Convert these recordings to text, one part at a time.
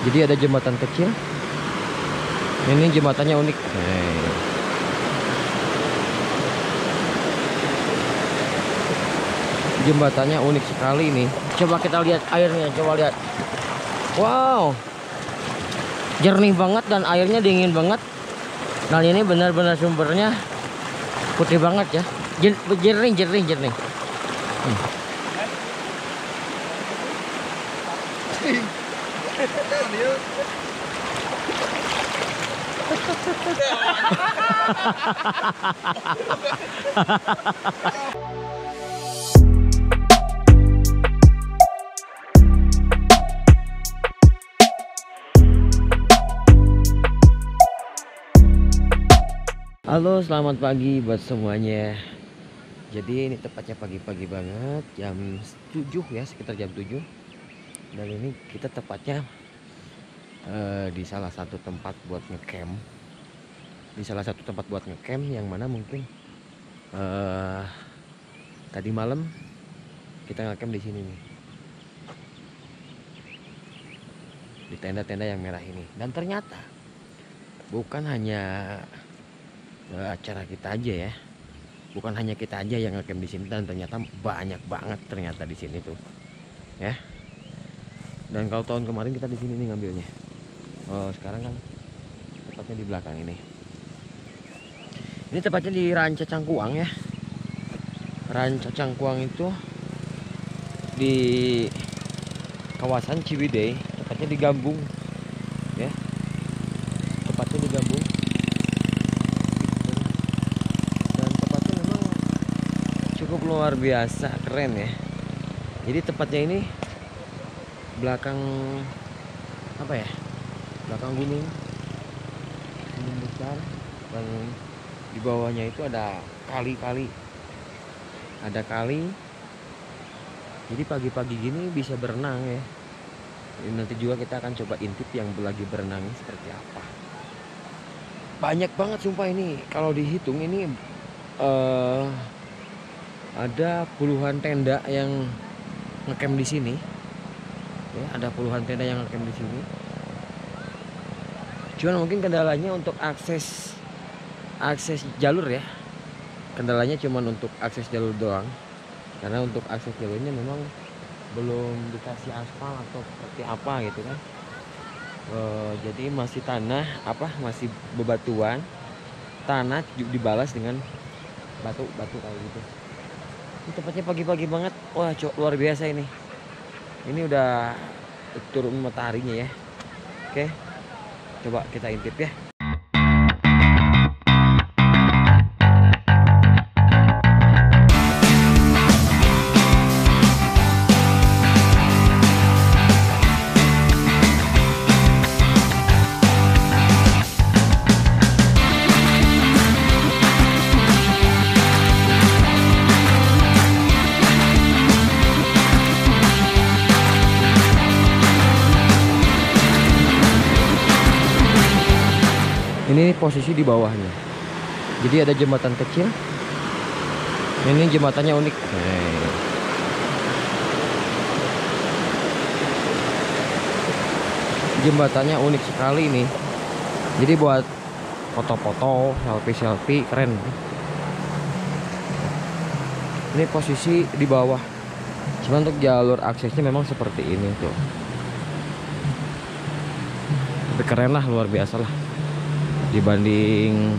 Jadi ada jembatan kecil. Ini jembatannya unik. Jembatannya unik sekali ini. Coba kita lihat airnya, coba lihat. Wow, jernih banget dan airnya dingin banget. Nah ini benar-benar sumbernya putih banget ya. Jernih. Halo, selamat pagi buat semuanya. Jadi ini tepatnya pagi-pagi banget, jam 7 ya, sekitar jam 7. Dan ini kita tepatnya di salah satu tempat buat ngecamp. Yang mana mungkin tadi malam kita ngecamp di sini nih. Di tenda-tenda yang merah ini. Dan ternyata bukan hanya acara kita aja ya, bukan hanya kita aja yang ngecamp di sini, dan ternyata banyak banget ternyata di sini tuh ya. Dan kalau tahun kemarin kita di sini nih ngambilnya, sekarang kan tepatnya di belakang ini tepatnya di Ranca Cangkuang ya. Ranca Cangkuang itu di kawasan Ciwidey, tepatnya di Gambung ya, tepatnya di Gambung. Cukup luar biasa keren ya. Jadi tepatnya ini belakang apa ya, belakang gunung besar, dan di bawahnya itu ada kali. Jadi pagi-pagi gini bisa berenang ya. Nanti juga kita akan coba intip yang lagi berenang seperti apa. Banyak banget sumpah ini, kalau dihitung ini ada puluhan tenda yang ngecamp di sini. Ya, ada puluhan tenda yang ngecamp di sini. Cuman mungkin kendalanya untuk akses jalur ya. Kendalanya cuman untuk akses jalur doang. Karena untuk akses jalurnya memang belum dikasih aspal atau seperti apa gitu kan. Jadi masih masih bebatuan. Tanah dibalas dengan batu kayak gitu. Ini tempatnya pagi-pagi banget. Wah, luar biasa ini. Ini udah turun mataharinya ya. Oke, coba kita intip ya. Ini posisi di bawahnya. Jadi ada jembatan kecil. Ini jembatannya unik. Jembatannya unik sekali ini. Jadi buat foto-foto, selfie keren. Ini posisi di bawah. Cuma untuk jalur aksesnya memang seperti ini tuh. Tapi keren lah, luar biasa lah. Dibanding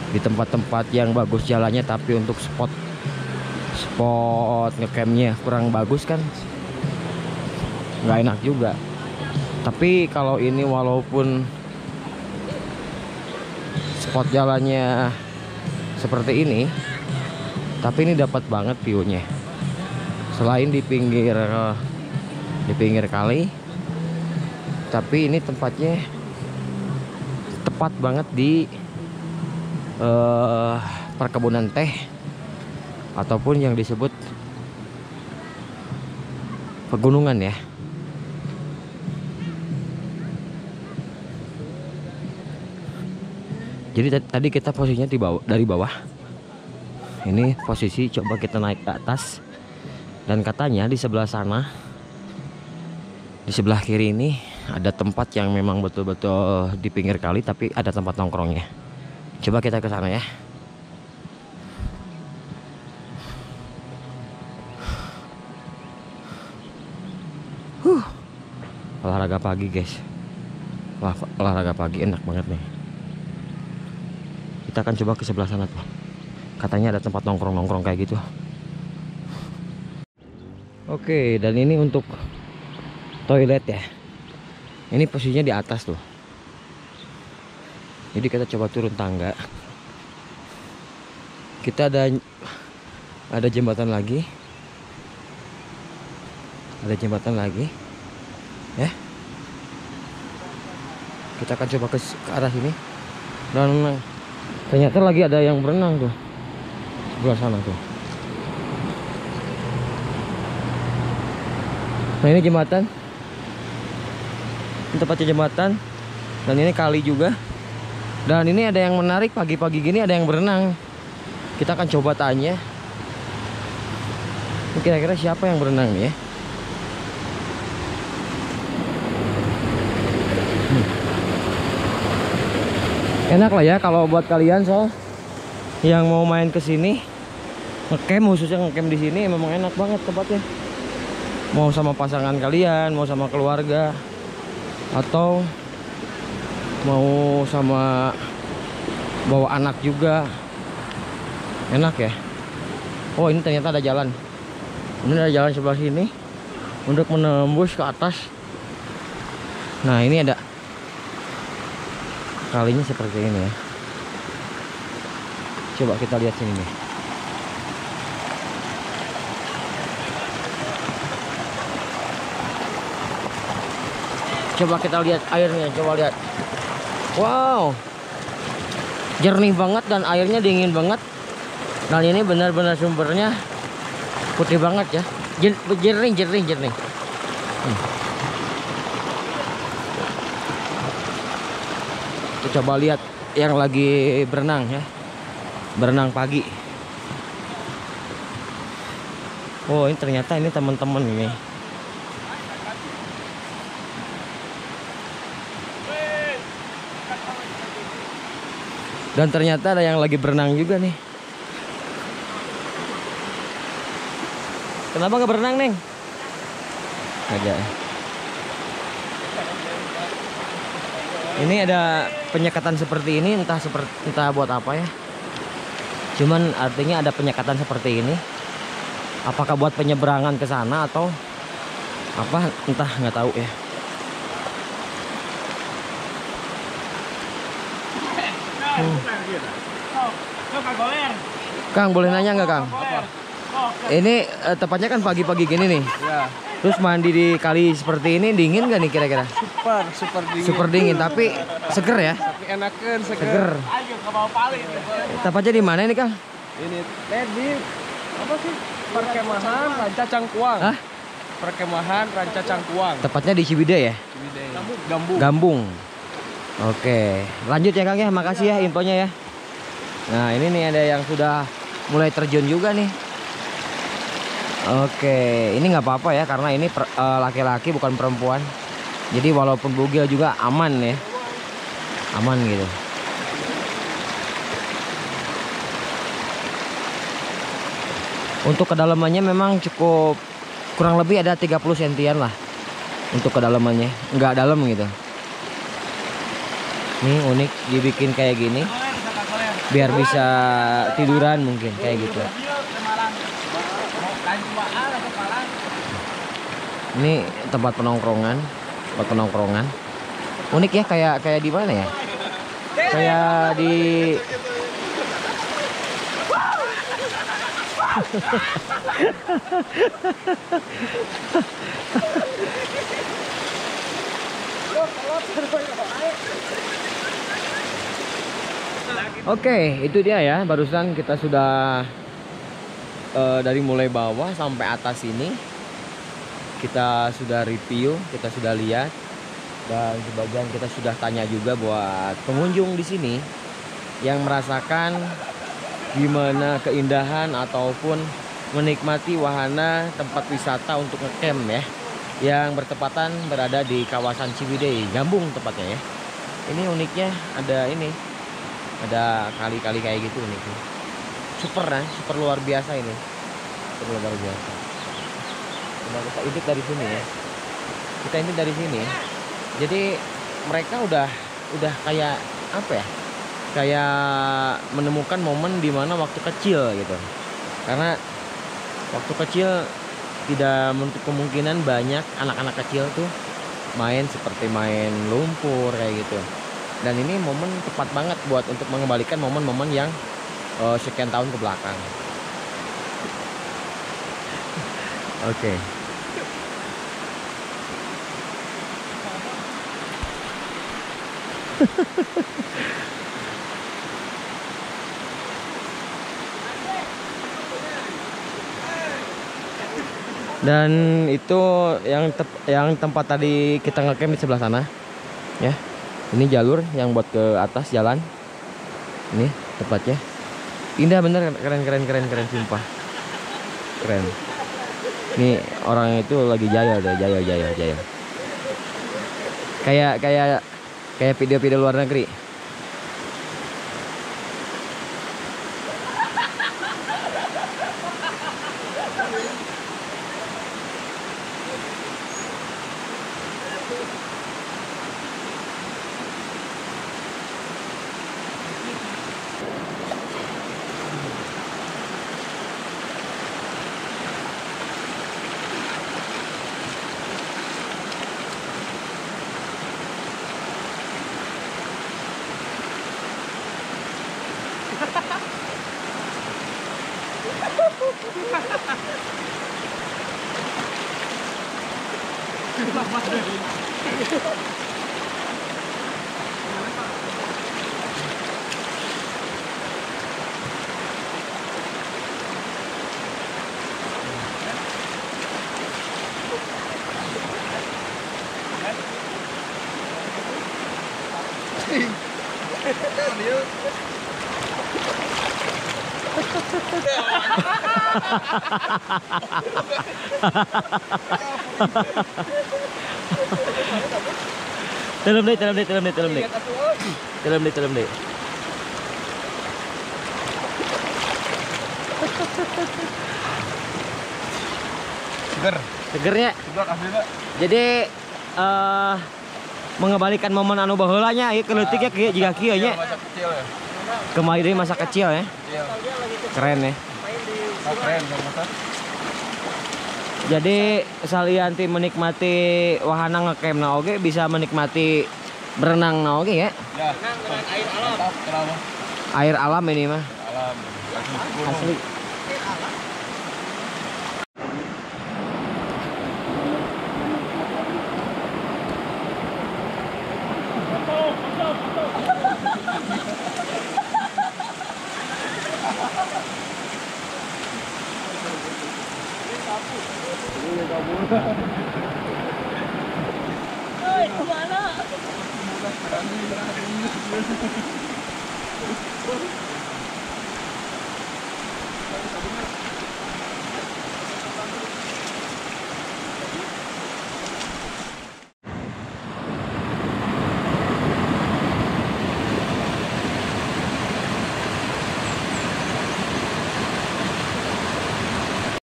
di tempat-tempat yang bagus jalannya, tapi untuk spot ngecampnya kurang bagus kan, nggak enak juga. Tapi kalau ini walaupun spot jalannya seperti ini, tapi ini dapat banget view-nya. Selain di pinggir kali, tapi ini tempatnya tepat banget di perkebunan teh, ataupun yang disebut pegunungan ya. Jadi tadi kita posisinya dari bawah. Ini posisi coba kita naik ke atas, dan katanya di sebelah sana, di sebelah kiri ini ada tempat yang memang betul-betul di pinggir kali tapi ada tempat nongkrongnya. Coba kita ke sana ya. Olahraga pagi guys. Wah, olahraga pagi enak banget nih. Kita akan coba ke sebelah sana tuh. Katanya ada tempat nongkrong-nongkrong kayak gitu. Oke, dan ini untuk toilet ya. Ini posisinya di atas tuh. Jadi kita coba turun tangga. Kita ada jembatan lagi. Ada jembatan lagi. Ya. Kita akan coba ke arah sini. Dan ternyata lagi ada yang berenang tuh. Sebelah sana tuh. Nah, ini jembatan. Ini tempatnya jembatan. Dan ini kali juga. Dan ini ada yang menarik, pagi-pagi gini ada yang berenang. Kita akan coba tanya. Kira-kira siapa yang berenang nih ya? Enak lah ya kalau buat kalian soal yang mau main ke sini, ngecamp, khususnya ngecamp di sini memang enak banget tempatnya. Mau sama pasangan kalian, mau sama keluarga, atau mau sama bawa anak juga, enak ya. Oh, ini ternyata ada jalan. Ini ada jalan sebelah sini untuk menembus ke atas. Nah, ini ada kalinya seperti ini ya. Coba kita lihat sini nih. Coba kita lihat airnya, coba lihat. Wow, jernih banget dan airnya dingin banget. Dan ini benar-benar sumbernya putih banget ya. Jernih. Kita coba lihat yang lagi berenang ya. Berenang pagi. Oh, ini ternyata ini teman-teman ini. Dan ternyata ada yang lagi berenang juga nih. Kenapa nggak berenang, Neng? Ada. Ini ada penyekatan seperti ini, entah buat apa ya. Cuman artinya ada penyekatan seperti ini. Apakah buat penyeberangan ke sana atau apa? Entah, nggak tahu ya. Kang, boleh nanya nggak, Kang? Apa? Ini tepatnya kan pagi-pagi gini nih. Ya, Terus mandi di kali seperti ini dingin nggak nih kira-kira? super dingin. Super dingin, tapi seger ya? Tapi enakan Seger. Tepatnya di mana ini, Kang? Ini di apa sih? Perkemahan Ranca Cangkuang. Hah? Perkemahan Ranca Cangkuang. Tepatnya di Ciwidey ya? Gambung. Gambung. Oke, lanjut ya Kang ya. Makasih ya infonya ya. Nah, ini nih ada yang sudah mulai terjun juga nih. Oke, ini nggak apa-apa ya karena ini laki-laki bukan perempuan. Jadi walaupun bugil juga aman ya. Aman gitu. Untuk kedalamannya memang cukup, kurang lebih ada 30 sentian lah. Untuk kedalamannya, nggak dalam gitu. Ini unik dibikin kayak gini. Biar bisa tiduran mungkin kayak gitu. Ini tempat penongkrongan, unik ya, kayak di mana ya? Kayak di Oke, itu dia ya. Barusan kita sudah dari mulai bawah sampai atas ini kita sudah review, kita sudah lihat, dan sebagian kita sudah tanya juga buat pengunjung di sini yang merasakan gimana keindahan ataupun menikmati wahana tempat wisata untuk ngecamp ya. yang bertepatan berada di kawasan Ciwidey, Gambung tepatnya ya. Ini uniknya ada kali-kali kayak gitu uniknya. Super luar biasa ini. Super luar biasa. Coba kita intip dari sini ya. Kita intip dari sini. Jadi mereka udah kayak apa ya? Kayak menemukan momen dimana waktu kecil gitu. Karena waktu kecil tidak menutup kemungkinan banyak anak-anak kecil tuh main seperti main lumpur kayak gitu. Dan ini momen tepat banget buat untuk mengembalikan momen-momen yang sekian tahun ke belakang. Oke. Dan itu yang tempat tadi kita ngecamp di sebelah sana ya. Ini jalur yang buat ke atas jalan. Ini tempatnya indah bener, keren sumpah, keren. Ini orang itu lagi jaya deh, jaya. Kayak video-video luar negeri. Dalam deh. Segernya. Jadi mengembalikan momen anu baheulanya ieu keleutik ya jiga kieu nya. Kemarin masa kecil ya. Keren ya. Keren. Jadi salian ti menikmati wahana ngecamp na oge bisa menikmati berenang na oge ya. Ya, air alam. Air alam ini mah. Alam. Asli.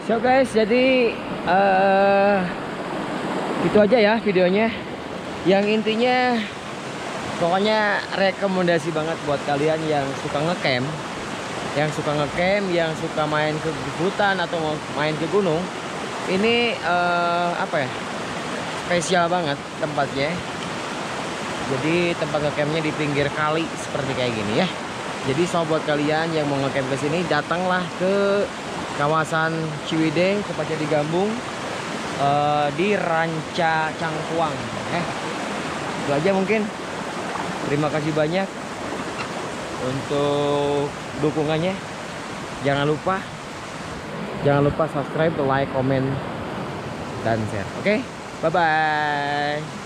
So guys, jadi itu aja ya videonya. Yang intinya pokoknya rekomendasi banget buat kalian yang suka ngecamp, yang suka main ke hutan atau mau main ke gunung. Ini apa ya, spesial banget tempatnya. Jadi tempat ngecampnya di pinggir kali seperti kayak gini ya. Jadi so buat kalian yang mau ngecamp ke sini, datanglah ke kawasan Ciwidey, tepatnya di Gambung, di Ranca Cangkuang. Itu aja mungkin. Terima kasih banyak untuk dukungannya. Jangan lupa subscribe, like, komen, dan share. Oke, bye bye.